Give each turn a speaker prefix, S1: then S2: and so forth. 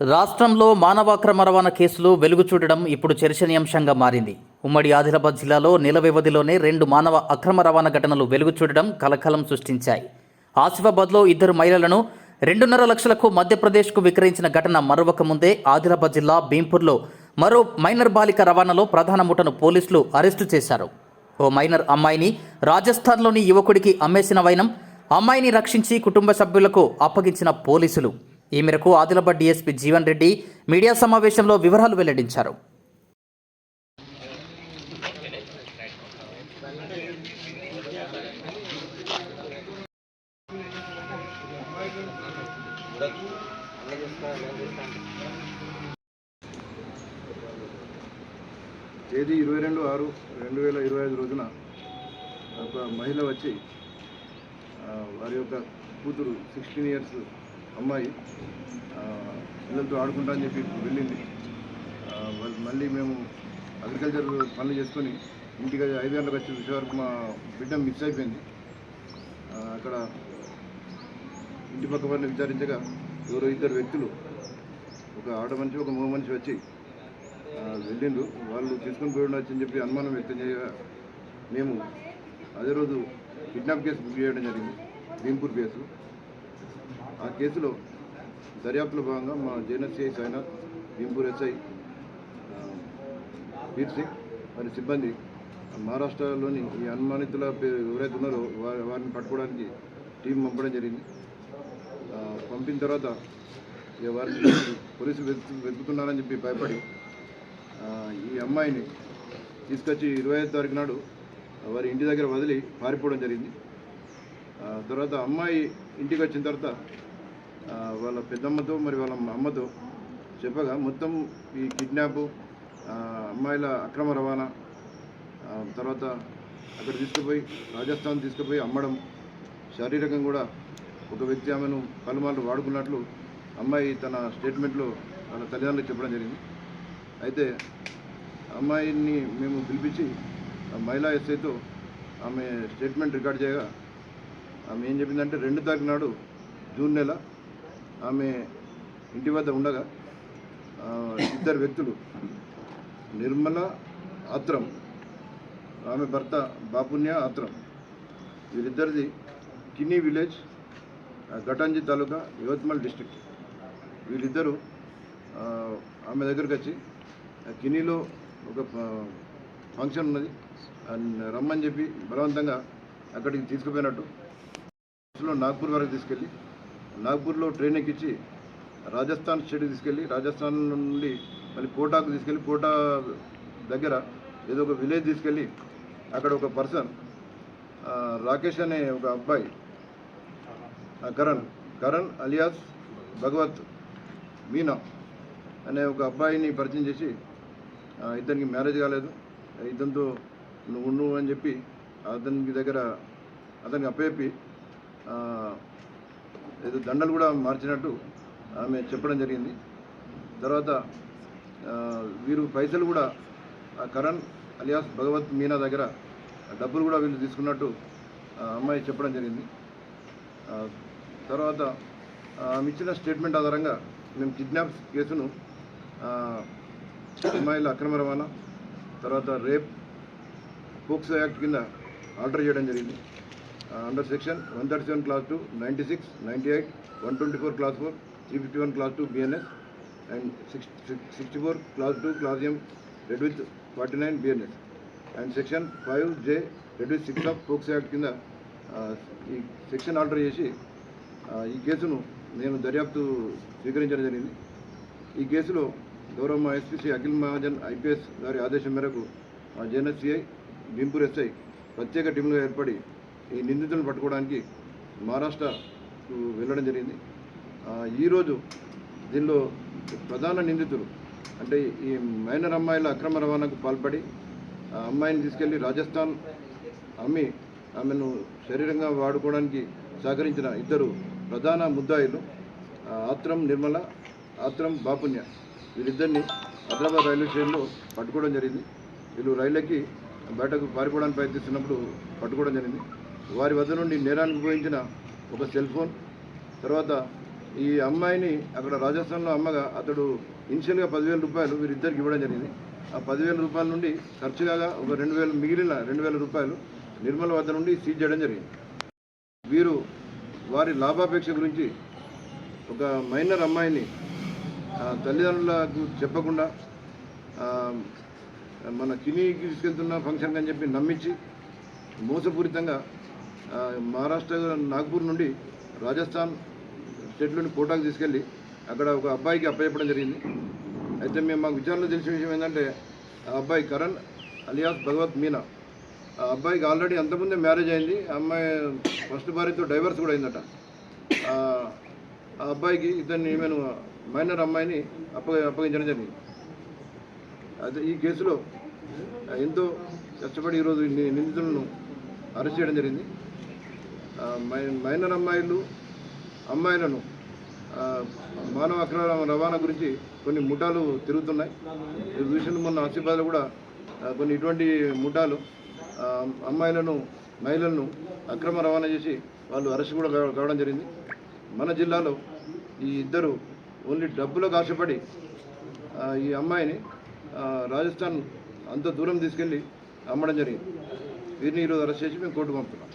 S1: రాష్ట్రంలో మానవాక్రమ రవాణా కేసులు వెలుగు చూడడం ఇప్పుడు చర్చనీయాంశంగా మారింది. ఉమ్మడి ఆదిలాబాద్ జిల్లాలో నెల వ్యవధిలోనే 2 మానవ అక్రమ రవాణా ఘటనలు వెలుగు చూడడం కలకలం సృష్టించాయి. ఆసిఫాబాద్లో 2 మహిళలను 2.5 లక్షలకు మధ్యప్రదేశ్కు విక్రయించిన ఘటన మరొక ముందే ఆదిలాబాద్ జిల్లా భీంపూర్లో మరో మైనర్ బాలిక రవాణాలో ప్రధాన ముఠను పోలీసులు అరెస్టు చేశారు. ఓ మైనర్ అమ్మాయిని రాజస్థాన్లోని యువకుడికి అమ్మేసిన వైనం అమ్మాయిని రక్షించి కుటుంబ సభ్యులకు అప్పగించిన పోలీసులు. ఈ మేరకు ఆదిలాబాద్ డీఎస్పీ జీవన్ రెడ్డి మీడియా సమావేశంలో వివరాలు వెల్లడించారు.
S2: తేదీ 22/6/2025 రోజున ఒక మహిళ వచ్చి వారి యొక్క కూతురు 16 ఇయర్స్ అమ్మాయి పిల్లలతో ఆడుకుంటా అని చెప్పి వెళ్ళింది. మళ్ళీ మేము అగ్రికల్చర్ పనులు చేసుకొని ఇంటికి 5 గంటలకు వచ్చి చూసే వరకు మా బిడ్డ మిస్ అయిపోయింది. అక్కడ ఇంటి పక్క వారిని విచారించగా ఎవరో 2 వ్యక్తులు, ఒక ఆడ మనిషి ఒక మగ మనిషి వచ్చి వెళ్ళిండ్రు. వాళ్ళు తీసుకొని పోయి ఉండొచ్చని చెప్పి అనుమానం వ్యక్తం చేయగా మేము అదే రోజు కిడ్నాప్ కేసు బుక్ చేయడం జరిగింది, భీంపూర్ కేసు. ఆ కేసులో దర్యాప్తులో భాగంగా మా జేఎన్ఎస్సీ సాయినాథ్, భీంపూర్ ఎస్ఐ వీర్ సింగ్ వారి సిబ్బంది మహారాష్ట్రలోని ఈ అనుమానితుల ఎవరైతే ఉన్నారో వారిని పట్టుకోవడానికి టీం పంపడం జరిగింది. పంపిన తర్వాత ఇక వారిని పోలీసులు వెతుకుతున్నారని చెప్పి భయపడి ఈ అమ్మాయిని తీసుకొచ్చి 25వ తారీఖు నాడు వారి ఇంటి దగ్గర వదిలి పారిపోవడం జరిగింది. తర్వాత అమ్మాయి ఇంటికి వచ్చిన తర్వాత వాళ్ళ పెద్దమ్మతో మరి వాళ్ళ అమ్మతో చెప్పగా మొత్తం ఈ కిడ్నాప్, అమ్మాయిల అక్రమ రవాణా, తర్వాత అక్కడ తీసుకుపోయి రాజస్థాన్ తీసుకుపోయి అమ్మడం, శారీరకంగా కూడా ఒక వ్యక్తి ఆమెను పలుమార్లు వాడుకున్నట్లు అమ్మాయి తన స్టేట్మెంట్లో వాళ్ళ తల్లిదండ్రులకు చెప్పడం జరిగింది. అయితే అమ్మాయిని మేము పిలిపించి మహిళా ఎస్ఐతో ఆమె స్టేట్మెంట్ రికార్డ్ చేయగా ఆమె ఏం చెప్పిందంటే 2 తారీఖు నాడు జూన్ నెల ఆమె ఇంటి వద్ద ఉండగా 2 వ్యక్తులు, నిర్మల ఆత్రం, ఆమె భర్త బాపున్య ఆత్రం, వీరిద్దరిది కిన్నీ విలేజ్, ఘటంజీ తాలూకా, యవత్మల్ డిస్ట్రిక్ట్. వీళ్ళిద్దరూ ఆమె దగ్గరికి వచ్చి కిన్నీలో ఒక ఫంక్షన్ ఉన్నది రమ్మని చెప్పి బలవంతంగా అక్కడికి తీసుకుపోయినట్టు నాగ్పూర్ వరకు తీసుకెళ్ళి నాగ్పూర్లో ట్రైన్ ఎక్కించి రాజస్థాన్ స్టేట్కి తీసుకెళ్ళి రాజస్థాన్ నుండి మళ్ళీ కోటాకు తీసుకెళ్ళి కోటా దగ్గర ఏదో ఒక విలేజ్ తీసుకెళ్ళి అక్కడ ఒక పర్సన్ రాకేష్ అనే ఒక అబ్బాయి, కరణ్ అలియాస్ భగవత్ మీనా అనే ఒక అబ్బాయిని పరిచయం చేసి ఇతనికి మ్యారేజ్ కాలేదు, ఇతనితో నువ్వు అని చెప్పి అతనికి అప్పచెప్పి ఏదో దండలు కూడా మార్చినట్టు ఆమె చెప్పడం జరిగింది. తర్వాత వీరు పైసలు కూడా కరణ్ అలియాస్ భగవత్ మీనా దగ్గర డబ్బులు కూడా వీళ్ళు తీసుకున్నట్టు అమ్మాయి చెప్పడం జరిగింది. తర్వాత ఆమె ఇచ్చిన స్టేట్మెంట్ ఆధారంగా మేము కిడ్నాప్ కేసును అమ్మాయిల అక్రమ రవాణా, తర్వాత రేప్, పోక్సో యాక్ట్ కింద ఆర్డర్ చేయడం జరిగింది. Under section 137 class 2, 96, 98, 124 class 4, 351 class 2 BNS and 64 class 2 class M red with 49 BNS and section 5J red with 6 of POCSO act కింద ఈ సెక్షన్ ఆర్డర్ చేసి ఈ కేసును నేను దర్యాప్తు స్వీకరించడం జరిగింది. ఈ కేసులో గౌరవ ఎస్పీ శ్రీ అఖిల్ మహాజన్ IPS గారి ఆదేశం మేరకు జేఎన్ఎస్సీఐ, భీంపూర్ ఎస్ఐ ప్రత్యేక టీంలుగా ఏర్పడి ఈ నిందితులను పట్టుకోవడానికి మహారాష్ట్రకు వెళ్ళడం జరిగింది. ఈరోజు దీనిలో ప్రధాన నిందితులు అంటే ఈ మైనర్ అమ్మాయిల అక్రమ రవాణాకు పాల్పడి అమ్మాయిని తీసుకెళ్లి రాజస్థాన్ అమ్మి ఆమెను శరీరంగా వాడుకోవడానికి సహకరించిన 2 ప్రధాన ముద్దాయిలు ఆత్రం నిర్మల, ఆత్రం బాపున్య, వీరిద్దరిని ఆదిలాబాద్ రైల్వే స్టేషన్లో పట్టుకోవడం జరిగింది. వీళ్ళు రైళ్ళకి బయటకు పారిపోవడానికి ప్రయత్నిస్తున్నప్పుడు పట్టుకోవడం జరిగింది. వారి వద్ద నుండి నేరానికి ఉపయోగించిన ఒక సెల్ ఫోన్, తర్వాత ఈ అమ్మాయిని అక్కడ రాజస్థాన్లో అమ్మగా అతడు ఇనిషియల్గా 10,000 రూపాయలు వీరిద్దరికి ఇవ్వడం జరిగింది. ఆ 10,000 రూపాయల నుండి ఖర్చు కాగా ఒక 2,000 మిగిలిన 2,000 రూపాయలు నిర్మల్ వద్ద నుండి సీజ్ చేయడం జరిగింది. వీరు వారి లాభాపేక్ష గురించి ఒక మైనర్ అమ్మాయిని తల్లిదండ్రులకు చెప్పకుండా మన కినీకి తీసుకెళ్తున్న ఫంక్షన్ అని చెప్పి నమ్మించి మోసపూరితంగా మహారాష్ట్ర నాగ్పూర్ నుండి రాజస్థాన్ స్టేట్లోని కోటాకు తీసుకెళ్ళి అక్కడ ఒక అబ్బాయికి అప్పచెప్పడం జరిగింది. అయితే మాకు విచారణలో తెలిసిన విషయం ఏంటంటే ఆ అబ్బాయి కరణ్ అలియాస్ భగవత్ మీనా, ఆ అబ్బాయికి ఆల్రెడీ అంతకుముందే మ్యారేజ్ అయింది. ఆ అమ్మాయి ఫస్ట్ భార్యతో డైవర్స్ కూడా అయిందట. ఆ అబ్బాయికి ఈమెను మైనర్ అమ్మాయిని అప్పగించడం జరిగింది. అయితే ఈ కేసులో ఎంతో కష్టపడి ఈరోజు నిందితులను అరెస్ట్ చేయడం జరిగింది. మైనర్ అమ్మాయిలను మానవ అక్రమ రవాణా గురించి కొన్ని ముఠాలు తిరుగుతున్నాయి. ఈ విషయంలో మొన్న ఆసిఫాబాద్లో కూడా కొన్ని ఇటువంటి ముఠాలు మహిళలను అక్రమ రవాణా చేసి వాళ్ళు అరెస్ట్ కూడా కావడం జరిగింది. మన జిల్లాలో ఈ ఇద్దరు ఓన్లీ డబ్బులకు ఆశపడి ఈ అమ్మాయిని రాజస్థాన్ అంత దూరం తీసుకెళ్ళి అమ్మడం జరిగింది. వీరిని ఈరోజు అరెస్ట్ చేసి మేము కోర్టుకు పంపుతున్నాం.